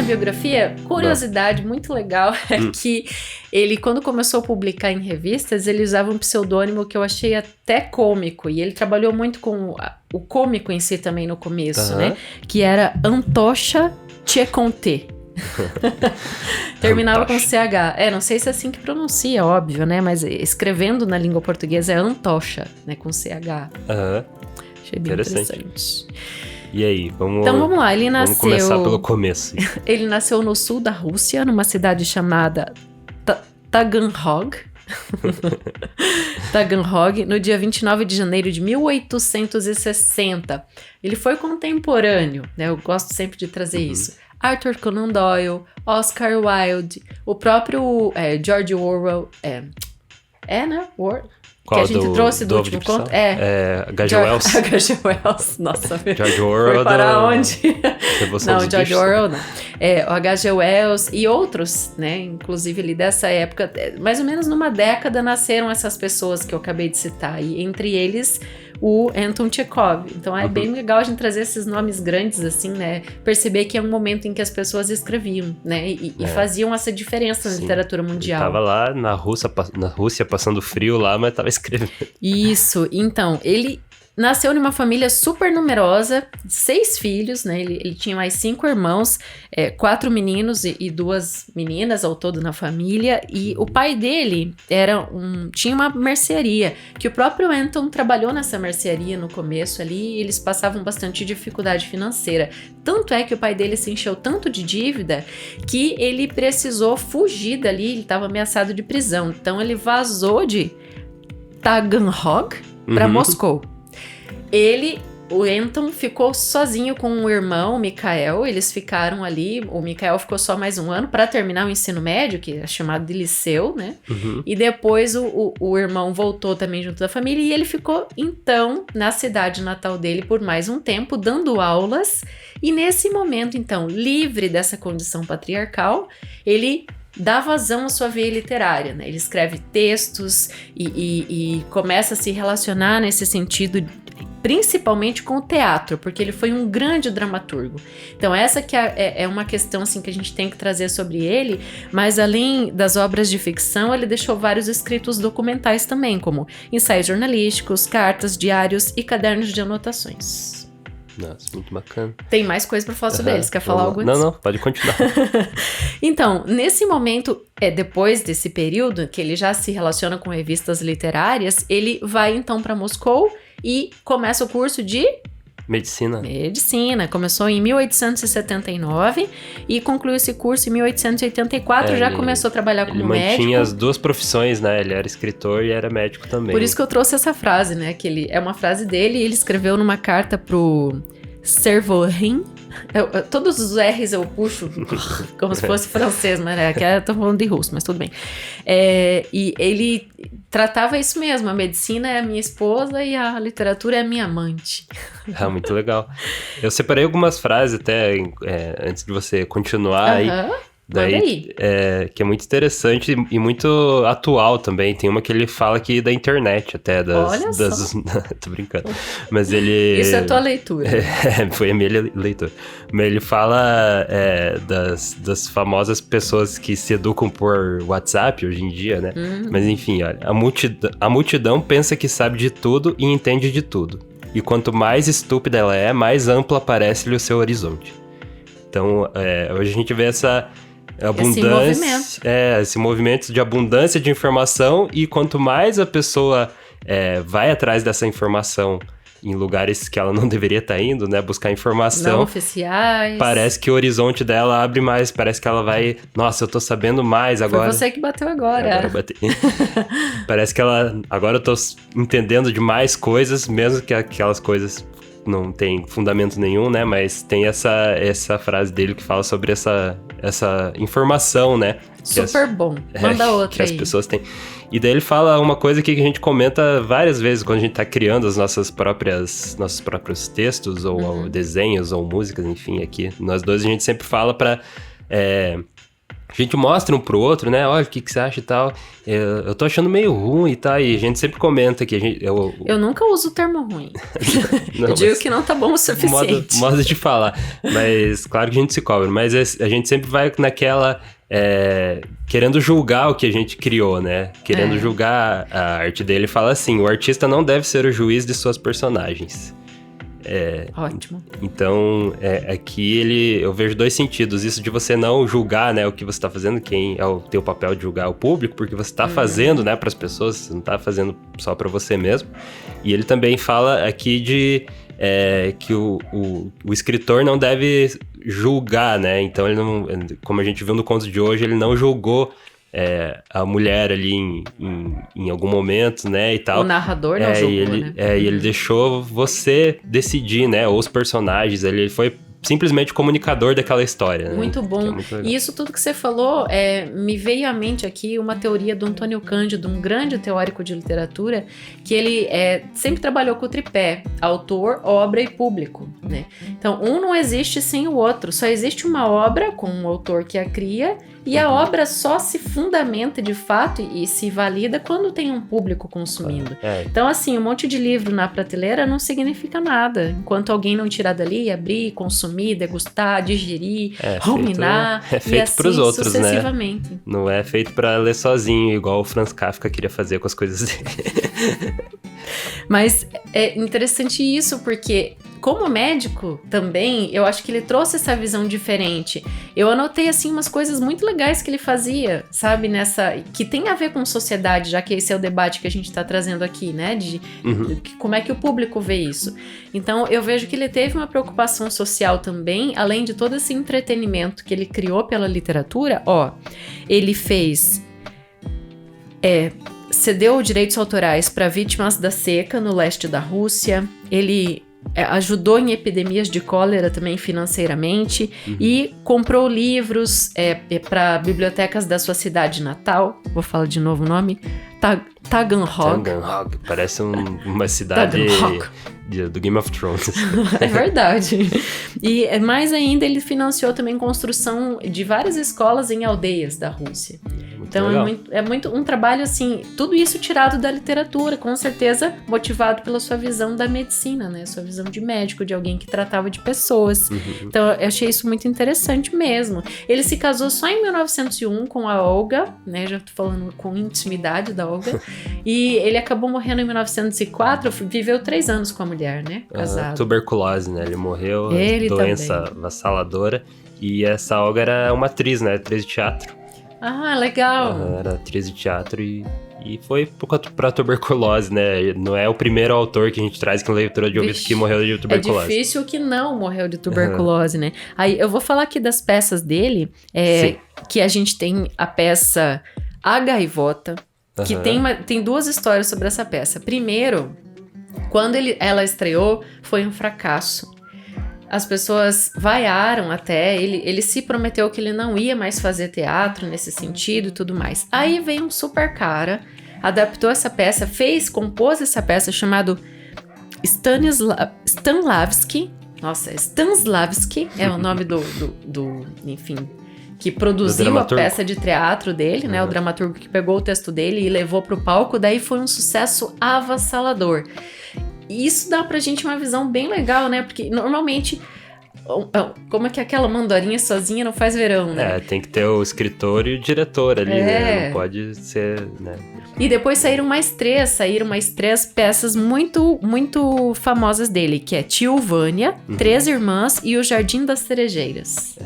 biografia, curiosidade muito legal é que ele, quando começou a publicar em revistas, ele usava um pseudônimo que eu achei até cômico. E ele trabalhou muito com o cômico em si também no começo, né? Que era Antocha Tcheconte. Terminava com CH. Não sei se é assim que pronuncia, óbvio, né? Mas escrevendo na língua portuguesa é Antocha, né? Com CH. Achei bem interessante. E aí, então vamos lá, ele nasceu... Vamos começar pelo começo. Ele nasceu no sul da Rússia, numa cidade chamada Taganrog. Taganrog, no dia 29 de janeiro de 1860. Ele foi contemporâneo, né? Eu gosto sempre de trazer isso. Arthur Conan Doyle, Oscar Wilde, o próprio George Orwell, né? Qual, que a gente trouxe do último conto? H.G. Wells. H.G. Wells, nossa. George Orwell. Foi para onde? Revolução não, George Orwell não. O H.G. Wells e outros, né? Inclusive ali dessa época, mais ou menos numa década nasceram essas pessoas que eu acabei de citar. E entre eles, o Anton Chekhov. Então é bem legal a gente trazer esses nomes grandes assim, né? Perceber que é um momento em que as pessoas escreviam, né? E faziam essa diferença na literatura mundial. Ele tava lá na Rússia passando frio lá, mas tava escrevendo. Isso. Então, ele nasceu numa família super numerosa, 6 filhos, né? Ele tinha mais 5 irmãos, 4 meninos e 2 meninas ao todo na família. E o pai dele tinha uma mercearia, que o próprio Anton trabalhou nessa mercearia no começo ali, e eles passavam bastante dificuldade financeira. Tanto é que o pai dele se encheu tanto de dívida que ele precisou fugir dali, ele estava ameaçado de prisão. Então ele vazou de Taganrog para Moscou. O Anton ficou sozinho com o irmão, o Mikhail, eles ficaram ali, o Mikhail ficou só mais um ano para terminar o ensino médio, que é chamado de liceu, né? E depois o irmão voltou também junto da família e ele ficou, então, na cidade natal dele por mais um tempo, dando aulas, e nesse momento, então, livre dessa condição patriarcal, ele dá vazão à sua veia literária, né? Ele escreve textos e começa a se relacionar nesse sentido, principalmente com o teatro, porque ele foi um grande dramaturgo. Então essa que é uma questão assim, que a gente tem que trazer sobre ele, mas além das obras de ficção, ele deixou vários escritos documentais também, como ensaios jornalísticos, cartas, diários e cadernos de anotações. Nossa, muito bacana. Tem mais coisa pra falar sobre eles. Quer falar algo antes? Não, pode continuar. Então, nesse momento, depois desse período, que ele já se relaciona com revistas literárias, ele vai então pra Moscou e começa o curso de... Medicina. Começou em 1879 e concluiu esse curso em 1884, já começou a trabalhar como médico. Ele mantinha as duas profissões, né? Ele era escritor e era médico também. Por isso que eu trouxe essa frase, né? Que é uma frase dele e ele escreveu numa carta pro Servorin. Todos os R's eu puxo como se fosse francês, mas eu tô falando de russo, mas tudo bem. E ele tratava isso mesmo, a medicina é a minha esposa e a literatura é a minha amante. Muito legal. Eu separei algumas frases até antes de você continuar aí. Daí, que é muito interessante e muito atual também. Tem uma que ele fala aqui da internet até. Olha só. Tô brincando. Mas ele... Isso é a tua leitura. Foi a minha leitura. Mas ele fala das famosas pessoas que se educam por WhatsApp hoje em dia, né? Mas enfim, olha. A multidão pensa que sabe de tudo e entende de tudo. E quanto mais estúpida ela é, mais ampla parece-lhe o seu horizonte. Então, hoje a gente vê essa... esse movimento de abundância de informação, e quanto mais a pessoa vai atrás dessa informação em lugares que ela não deveria estar indo, né, buscar informação não oficiais, parece que o horizonte dela abre mais, parece que ela vai, nossa, eu tô sabendo mais agora. Foi você que bateu agora. Agora eu bati. Parece que agora eu tô entendendo de mais coisas, mesmo que aquelas coisas não tem fundamento nenhum, né? Mas tem essa frase dele que fala sobre essa informação, né? Super bom. Manda outra que aí. as pessoas têm. E daí ele fala uma coisa que a gente comenta várias vezes quando a gente tá criando nossos próprios textos, ou desenhos, ou músicas, enfim, aqui. Nós dois a gente sempre fala pra a gente mostra um pro outro, né? Olha, o que você acha e tal. Eu tô achando meio ruim e tal. E a gente sempre comenta que a gente... Eu nunca uso o termo ruim. Não, eu digo que não tá bom o suficiente. Modo de falar. Mas claro que a gente se cobra. Mas a gente sempre vai naquela... querendo julgar o que a gente criou, né? Querendo julgar a arte dele. Fala assim, o artista não deve ser o juiz de suas personagens. Ótimo. Então, aqui eu vejo 2 sentidos. Isso de você não julgar, né, o que você tá fazendo, quem é o teu papel de julgar o público, porque você tá fazendo, né, pras pessoas, você não tá fazendo só pra você mesmo. E ele também fala aqui de que o escritor não deve julgar, né? Então, ele não, como a gente viu no conto de hoje, ele não julgou a mulher ali em algum momento, né, e tal. O narrador não julgou, né? E ele deixou você decidir, né, ou os personagens, ele foi simplesmente comunicador daquela história, né? Muito bom. E isso tudo que você falou, me veio à mente aqui uma teoria do Antônio Cândido, um grande teórico de literatura, que ele sempre trabalhou com o tripé, autor, obra e público, né? Então, um não existe sem o outro, só existe uma obra com um autor que a cria, e a obra só se fundamenta de fato e se valida quando tem um público consumindo. Então, assim, um monte de livro na prateleira não significa nada. Enquanto alguém não tirar dali, abrir, consumir, degustar, digerir, ruminar. É feito e assim pros outros, sucessivamente. Né? Não é feito pra ler sozinho, igual o Franz Kafka queria fazer com as coisas dele. Mas é interessante isso, porque como médico também, eu acho que ele trouxe essa visão diferente. Eu anotei, assim, umas coisas muito legais que ele fazia, sabe? Que tem a ver com sociedade, já que esse é o debate que a gente tá trazendo aqui, né? De como é que o público vê isso. Então, eu vejo que ele teve uma preocupação social também, além de todo esse entretenimento que ele criou pela literatura. Ele fez... cedeu direitos autorais para vítimas da seca no leste da Rússia. Ele ajudou em epidemias de cólera também financeiramente e comprou livros para bibliotecas da sua cidade natal. Vou falar de novo o nome. Taganrog. Parece uma cidade do Game of Thrones. É verdade. E mais ainda, ele financiou também construção de várias escolas em aldeias da Rússia. Então é muito um trabalho assim, tudo isso tirado da literatura, com certeza motivado pela sua visão da medicina, né? Sua visão de médico, de alguém que tratava de pessoas. Então eu achei isso muito interessante mesmo. Ele se casou só em 1901 com a Olga, né? Já tô falando com intimidade da Olga. E ele acabou morrendo em 1904, viveu 3 anos com a mulher, né? Casado. Tuberculose, né? Ele morreu, doença avassaladora. E essa Olga era uma atriz, né? Atriz de teatro. Ah, legal. Era atriz de teatro e foi pra tuberculose, né? Não é o primeiro autor que a gente traz que leitura de ouvido que morreu de tuberculose. É difícil que não morreu de tuberculose, né? Aí eu vou falar aqui das peças dele, que a gente tem a peça A Gaivota, que tem 2 histórias sobre essa peça. Primeiro, quando ela estreou, foi um fracasso. As pessoas vaiaram até, ele se prometeu que ele não ia mais fazer teatro nesse sentido e tudo mais. Aí veio um super cara, adaptou essa peça, compôs essa peça chamado Stanislavski. Nossa, Stanislavski é o nome do enfim, que produziu a peça de teatro dele, né? O dramaturgo que pegou o texto dele e levou pro palco, daí foi um sucesso avassalador. E isso dá pra gente uma visão bem legal, né? Porque normalmente, como é que aquela mandorinha sozinha não faz verão, né? Tem que ter o escritor e o diretor ali, né? Não pode ser, né? E depois saíram mais 3 peças muito, muito famosas dele, que é Tio Vânia, 3 Irmãs e O Jardim das Cerejeiras.